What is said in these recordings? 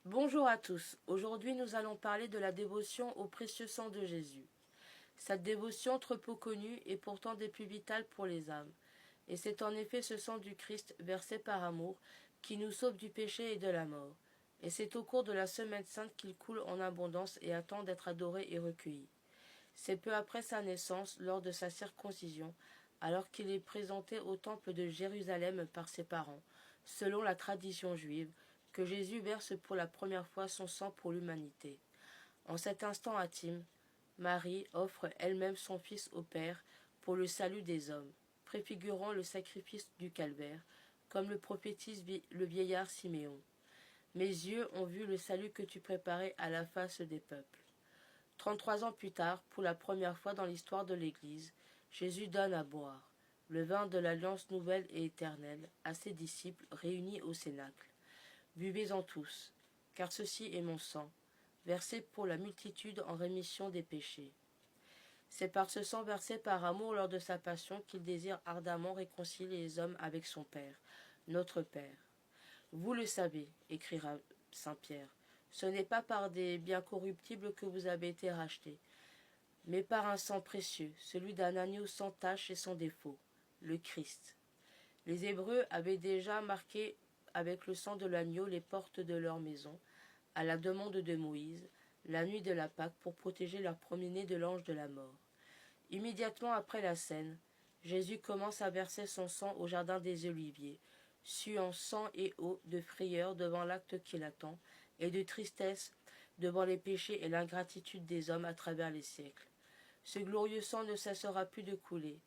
Bonjour à tous. Aujourd'hui, nous allons parler de la dévotion au précieux sang de Jésus. Cette dévotion, trop peu connue, est pourtant des plus vitales pour les âmes. Et c'est en effet ce sang du Christ, versé par amour, qui nous sauve du péché et de la mort. Et c'est au cours de la Semaine sainte qu'il coule en abondance et attend d'être adoré et recueilli. C'est peu après sa naissance, lors de sa circoncision, alors qu'il est présenté au temple de Jérusalem par ses parents, selon la tradition juive, que Jésus verse pour la première fois son sang pour l'humanité. En cet instant intime, Marie offre elle-même son Fils au Père pour le salut des hommes, préfigurant le sacrifice du calvaire, comme le prophétise le vieillard Siméon. Mes yeux ont vu le salut que tu préparais à la face des peuples. 33 ans plus tard, pour la première fois dans l'histoire de l'Église, Jésus donne à boire le vin de l'alliance nouvelle et éternelle à ses disciples réunis au cénacle. Buvez-en tous, car ceci est mon sang, versé pour la multitude en rémission des péchés. C'est par ce sang versé par amour lors de sa passion qu'il désire ardemment réconcilier les hommes avec son Père, notre Père. Vous le savez, écrira saint Pierre, ce n'est pas par des biens corruptibles que vous avez été rachetés, mais par un sang précieux, celui d'un agneau sans tache et sans défaut, le Christ. Les Hébreux avaient déjà marqué avec le sang de l'agneau les portes de leur maison, à la demande de Moïse, la nuit de la Pâque pour protéger leur premier-né de l'ange de la mort. Immédiatement après la scène, Jésus commence à verser son sang au jardin des Oliviers, suant sang et eau de frayeur devant l'acte qui l'attend, et de tristesse devant les péchés et l'ingratitude des hommes à travers les siècles. Ce glorieux sang ne cessera plus de couler.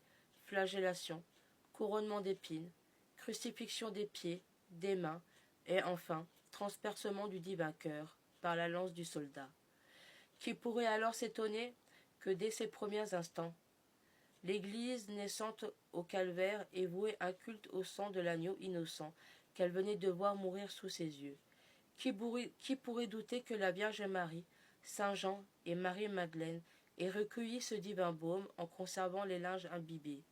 Flagellation, couronnement d'épines, crucifixion des pieds, des mains, et enfin, transpercement du divin cœur par la lance du soldat. Qui pourrait alors s'étonner que dès ses premiers instants, l'Église naissante au calvaire ait voué un culte au sang de l'agneau innocent qu'elle venait de voir mourir sous ses yeux. Qui pourrait douter que la Vierge Marie, Saint Jean et Marie-Madeleine aient recueilli ce divin baume en conservant les linges imbibés,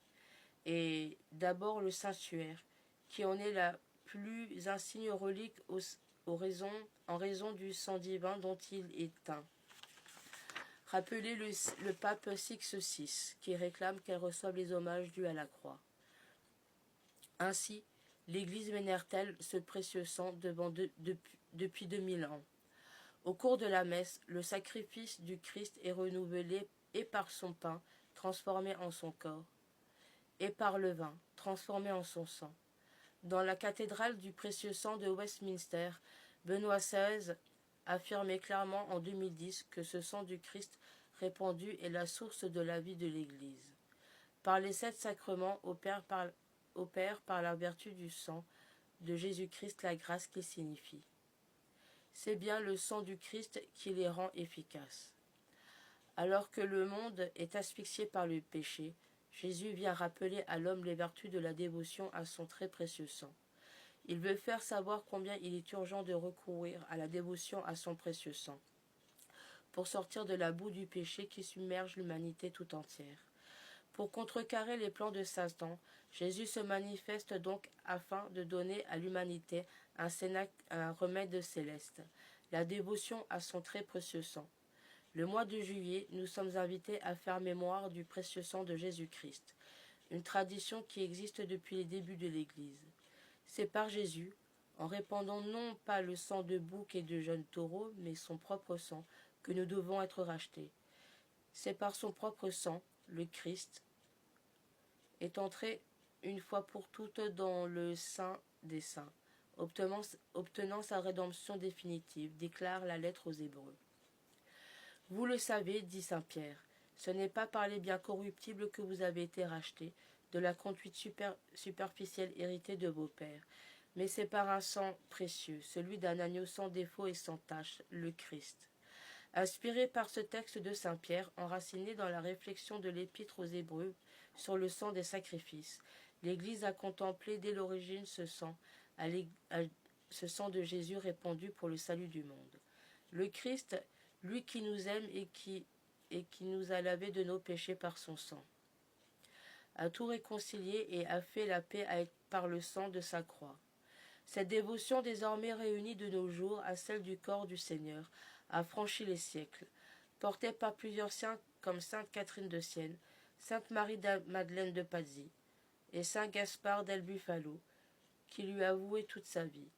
et d'abord le Saint-Suaire, qui en est la plus insigne relique en raison du sang divin dont il est teint. Rappelez le pape Sixte VI, qui réclame qu'elle reçoive les hommages dus à la croix. Ainsi, l'Église vénère-t-elle ce précieux sang depuis 2000 ans. Au cours de la messe, le sacrifice du Christ est renouvelé et par son pain, transformé en son corps, et par le vin, transformé en son sang. Dans la cathédrale du précieux sang de Westminster, Benoît XVI affirmait clairement en 2010 que ce sang du Christ répandu est la source de la vie de l'Église. Par les 7 sacrements opère par la vertu du sang de Jésus-Christ la grâce qu'il signifie. C'est bien le sang du Christ qui les rend efficaces. Alors que le monde est asphyxié par le péché, Jésus vient rappeler à l'homme les vertus de la dévotion à son très précieux sang. Il veut faire savoir combien il est urgent de recourir à la dévotion à son précieux sang, pour sortir de la boue du péché qui submerge l'humanité tout entière. Pour contrecarrer les plans de Satan, Jésus se manifeste donc afin de donner à l'humanité un remède céleste, la dévotion à son très précieux sang. Le mois de juillet, nous sommes invités à faire mémoire du précieux sang de Jésus-Christ, une tradition qui existe depuis les débuts de l'Église. C'est par Jésus, en répandant non pas le sang de boucs et de jeunes taureaux, mais son propre sang, que nous devons être rachetés. C'est par son propre sang, le Christ, est entré une fois pour toutes dans le Saint des Saints, obtenant sa rédemption définitive, déclare la lettre aux Hébreux. Vous le savez, dit saint Pierre, ce n'est pas par les biens corruptibles que vous avez été rachetés, de la conduite superficielle héritée de vos pères, mais c'est par un sang précieux, celui d'un agneau sans défaut et sans tache, le Christ. Inspiré par ce texte de saint Pierre, enraciné dans la réflexion de l'épître aux Hébreux sur le sang des sacrifices, l'Église a contemplé dès l'origine ce sang de Jésus répandu pour le salut du monde. Le Christ, lui qui nous aime et qui nous a lavés de nos péchés par son sang, a tout réconcilié et a fait la paix par le sang de sa croix. Cette dévotion désormais réunie de nos jours à celle du corps du Seigneur a franchi les siècles, portée par plusieurs saints comme sainte Catherine de Sienne, sainte Marie-Madeleine de Pazzi et saint Gaspard del Bufalo, qui lui a voué toute sa vie.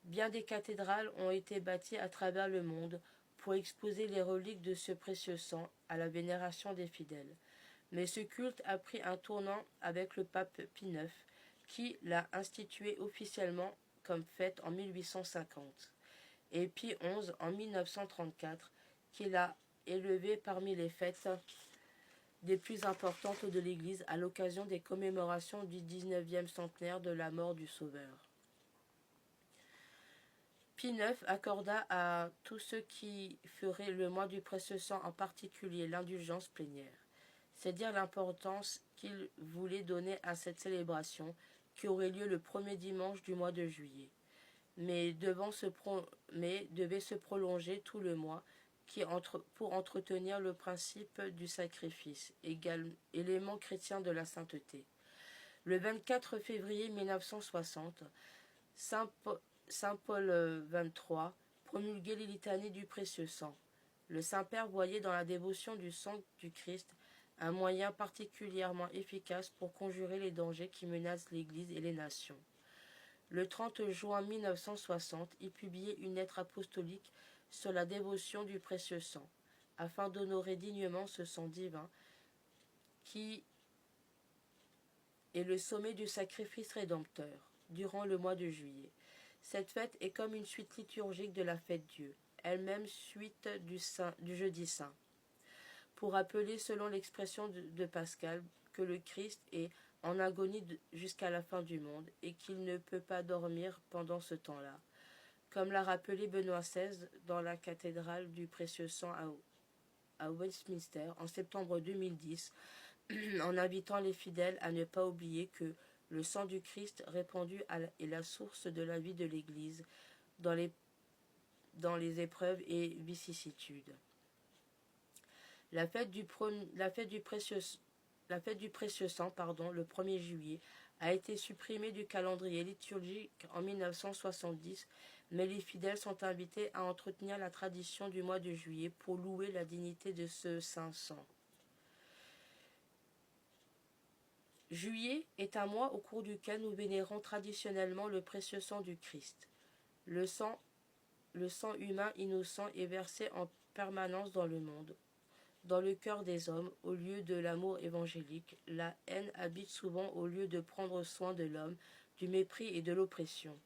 Bien des cathédrales ont été bâties à travers le monde pour exposer les reliques de ce précieux sang à la vénération des fidèles. Mais ce culte a pris un tournant avec le pape Pie IX, qui l'a institué officiellement comme fête en 1850, et Pie XI en 1934, qui l'a élevé parmi les fêtes des plus importantes de l'Église à l'occasion des commémorations du 19e centenaire de la mort du Sauveur. Pie IX accorda à tous ceux qui feraient le mois du précieux sang, en particulier l'indulgence plénière. C'est dire l'importance qu'il voulait donner à cette célébration qui aurait lieu le premier dimanche du mois de juillet, mais devait se prolonger tout le mois pour entretenir le principe du sacrifice, élément chrétien de la sainteté. Le 24 février 1960, Saint Paul XXIII promulguait les litanies du précieux sang. Le Saint-Père voyait dans la dévotion du sang du Christ un moyen particulièrement efficace pour conjurer les dangers qui menacent l'Église et les nations. Le 30 juin 1960, il publiait une lettre apostolique sur la dévotion du précieux sang, afin d'honorer dignement ce sang divin qui est le sommet du sacrifice rédempteur durant le mois de juillet. Cette fête est comme une suite liturgique de la fête Dieu, elle-même suite du jeudi saint, pour rappeler, selon l'expression de Pascal, que le Christ est en agonie jusqu'à la fin du monde et qu'il ne peut pas dormir pendant ce temps-là, comme l'a rappelé Benoît XVI dans la cathédrale du Précieux Sang à Westminster en septembre 2010, en invitant les fidèles à ne pas oublier que le sang du Christ répandu est la source de la vie de l'Église dans les épreuves et vicissitudes. La fête du précieux sang, le 1er juillet, a été supprimée du calendrier liturgique en 1970, mais les fidèles sont invités à entretenir la tradition du mois de juillet pour louer la dignité de ce saint sang. Juillet est un mois au cours duquel nous vénérons traditionnellement le précieux sang du Christ. Le sang humain innocent est versé en permanence dans le monde. Dans le cœur des hommes, au lieu de l'amour évangélique, la haine habite souvent au lieu de prendre soin de l'homme, du mépris et de l'oppression.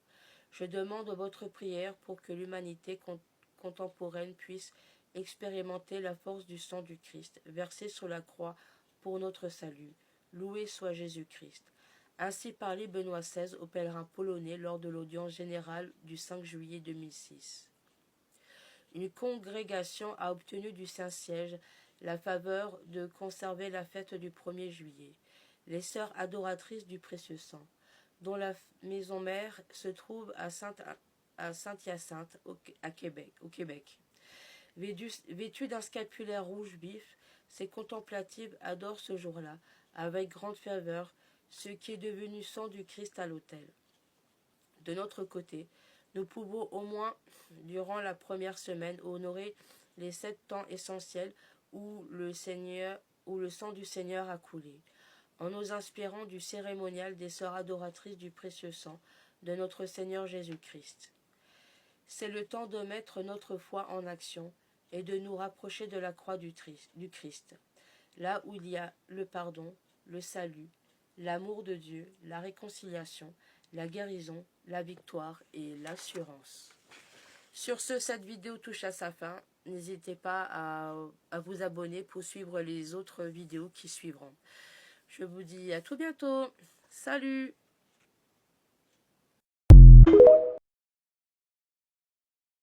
Je demande votre prière pour que l'humanité contemporaine puisse expérimenter la force du sang du Christ, versé sur la croix pour notre salut. Loué soit Jésus-Christ. Ainsi parlait Benoît XVI aux pèlerins polonais lors de l'audience générale du 5 juillet 2006. Une congrégation a obtenu du Saint-Siège la faveur de conserver la fête du 1er juillet. Les sœurs adoratrices du précieux sang, dont la maison mère se trouve à Saint-Hyacinthe, au Québec. Vêtues d'un scapulaire rouge vif, ces contemplatives adorent ce jour-là, avec grande ferveur, ce qui est devenu sang du Christ à l'autel. De notre côté, nous pouvons au moins, durant la première semaine, honorer les 7 temps essentiels où le sang du Seigneur a coulé, en nous inspirant du cérémonial des sœurs adoratrices du précieux sang de notre Seigneur Jésus-Christ. C'est le temps de mettre notre foi en action et de nous rapprocher de la croix du Christ, là où il y a le pardon, le salut, l'amour de Dieu, la réconciliation, la guérison, la victoire et l'assurance. Sur ce, cette vidéo touche à sa fin. N'hésitez pas à vous abonner pour suivre les autres vidéos qui suivront. Je vous dis à tout bientôt. Salut!